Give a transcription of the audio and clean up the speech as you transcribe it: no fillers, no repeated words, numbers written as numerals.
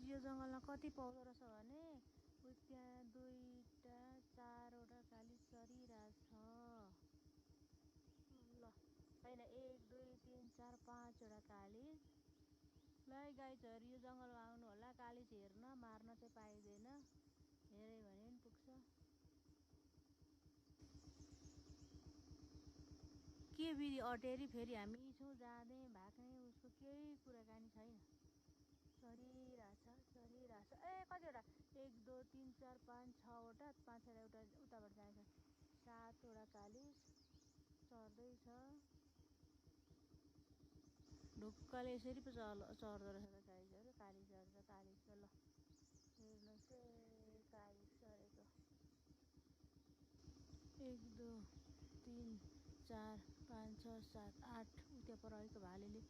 यो जङ्गलमा कति पाउँदो रहेछ भने त्यहाँ 2टा 4वटा कालिज चरिरहेछ ल होइन 1 2 3 4 5वटा कालिज ल गाइजहरु यो जङ्गलमा आउनु होला कालिज हेर्न मार्न चाहिँ पाइँदैन हेरे भने पनि पुग्छ के विधि अटेरी फेरि हामी छौँ जाँदै भाग्ने उसको केही कुराकानी छैन चरिरहेछ ए कतिवटा 1 2 3 4 5 6वटा 5वटा एउटा उताबाट जान्छ 7वटा कालिज चढ्दैछ ढुक्कले यसरी पो चढ्दो रहेछ त गाइजहरु कालिज चढ्छ कालिज त ल हेर्नुहोस् कालिज चढेको 1 2 3 4 5 6 7 8 उता पर अहिलेको भालेले